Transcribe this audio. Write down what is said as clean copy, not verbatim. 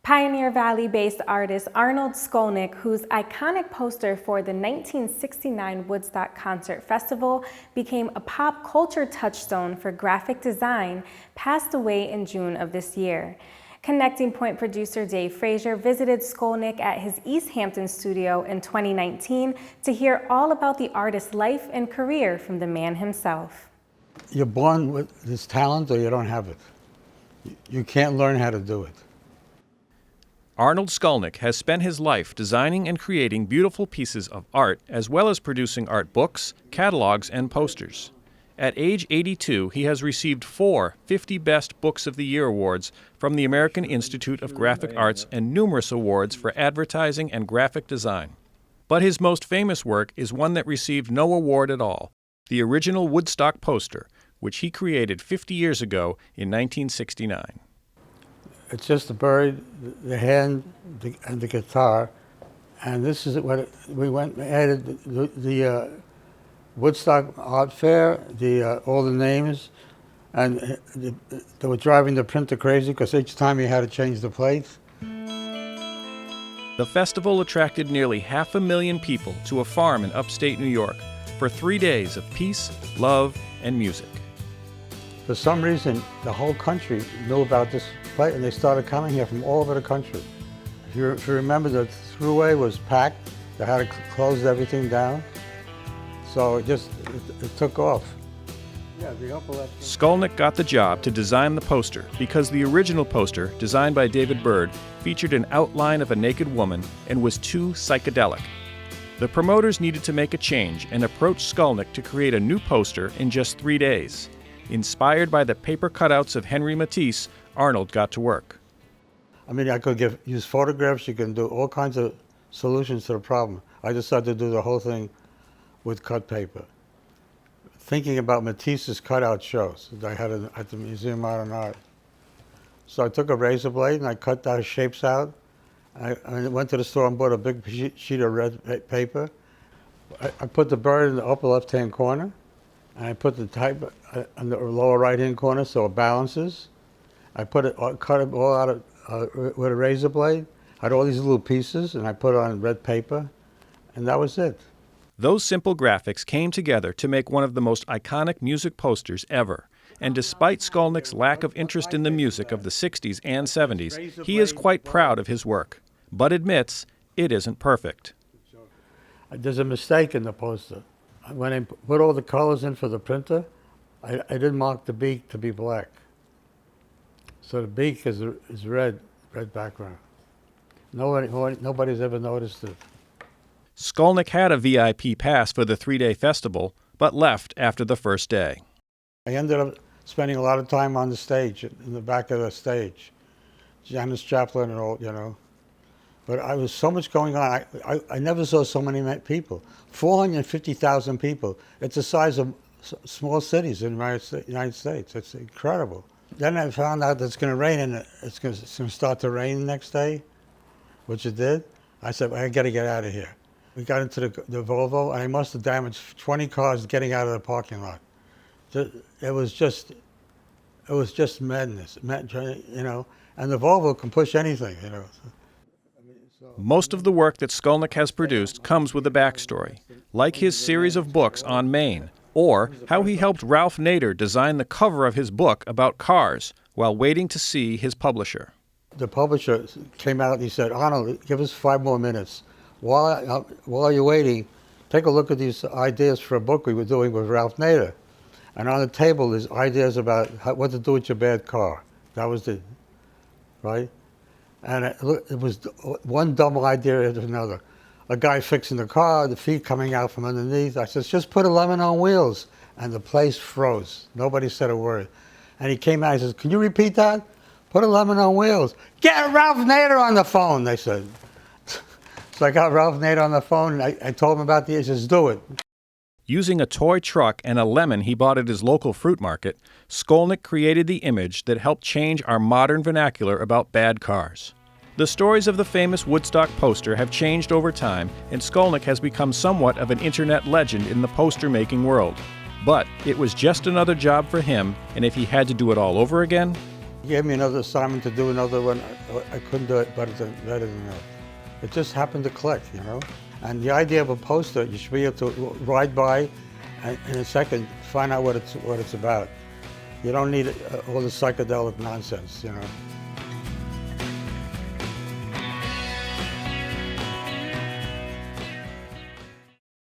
Pioneer Valley-based artist Arnold Skolnick, whose iconic poster for the 1969 Woodstock Concert Festival became a pop culture touchstone for graphic design, passed away in June of this year. Connecting Point producer Dave Fraser visited Skolnick at his Easthampton studio in 2019 to hear all about the artist's life and career from the man himself. You're born with this talent or you don't have it. You can't learn how to do it. Arnold Skolnick has spent his life designing and creating beautiful pieces of art, as well as producing art books, catalogs, and posters. At age 82, he has received 4 50 Best Books of the Year awards from the American Institute of Graphic Arts and numerous awards for advertising and graphic design. But his most famous work is one that received no award at all, the original Woodstock poster, which he created 50 years ago in 1969. It's just the bird, the hand, and the guitar, and this is what we went and added the Woodstock Art Fair, all the names, and they were driving the printer crazy because each time you had to change the plates. The festival attracted nearly 500,000 people to a farm in upstate New York for 3 days of peace, love, and music. For some reason, the whole country knew about this place, and they started coming here from all over the country. If you remember, the thruway was packed. They had to close everything down. So it took off. Yeah, the upper left. Skolnick got the job to design the poster because the original poster, designed by David Bird, featured an outline of a naked woman and was too psychedelic. The promoters needed to make a change and approached Skolnick to create a new poster in just 3 days. Inspired by the paper cutouts of Henry Matisse, Arnold got to work. I mean, I could use photographs, you can do all kinds of solutions to the problem. I decided to do the whole thing with cut paper. Thinking about Matisse's cutout shows that I had at the Museum of Modern Art. So I took a razor blade and I cut those shapes out. I went to the store and bought a big sheet of red paper. I put the bird in the upper left-hand corner, and I put the type in the lower right-hand corner so it balances. I cut it all out with a razor blade. I had all these little pieces, and I put it on red paper, and that was it. Those simple graphics came together to make one of the most iconic music posters ever. And despite Skolnick's lack of interest in the music of the 60s and 70s, he is quite proud of his work, but admits it isn't perfect. There's a mistake in the poster. When I put all the colors in for the printer, I didn't mark the beak to be black. So the beak is red background. Nobody's ever noticed it. Skolnick had a VIP pass for the 3-day festival, but left after the first day. I ended up spending a lot of time on the stage, in the back of the stage. Janis Joplin and all, you know. But I was so much going on. I never saw so many people. 450,000 people. It's the size of small cities in the United States. It's incredible. Then I found out that it's going to rain, and it's going to start to rain the next day, which it did. I said, I got to get out of here. We got into the Volvo, and I must have damaged 20 cars getting out of the parking lot. It was just madness, you know. And the Volvo can push anything, you know. Most of the work that Skolnick has produced comes with a backstory, like his series of books on Maine, or how he helped Ralph Nader design the cover of his book about cars while waiting to see his publisher. The publisher came out and he said, Arnold, give us 5 more minutes. While you're waiting, take a look at these ideas for a book we were doing with Ralph Nader. And on the table, there's ideas about what to do with your bad car. That was it, right? And it was one dumb idea after another. A guy fixing the car, the feet coming out from underneath. I said, just put a lemon on wheels. And the place froze. Nobody said a word. And he came out and he says, can you repeat that? Put a lemon on wheels. Get Ralph Nader on the phone, they said. So I got Ralph Nader on the phone, and I told him about the issue. He says, do it. Using a toy truck and a lemon he bought at his local fruit market, Skolnick created the image that helped change our modern vernacular about bad cars. The stories of the famous Woodstock poster have changed over time, and Skolnick has become somewhat of an internet legend in the poster-making world. But it was just another job for him, and if he had to do it all over again, He gave me another assignment to do another one. I couldn't do it better than that. It just happened to click, you know? And the idea of a poster, you should be able to ride by and in a second find out what it's about. You don't need all the psychedelic nonsense, you know?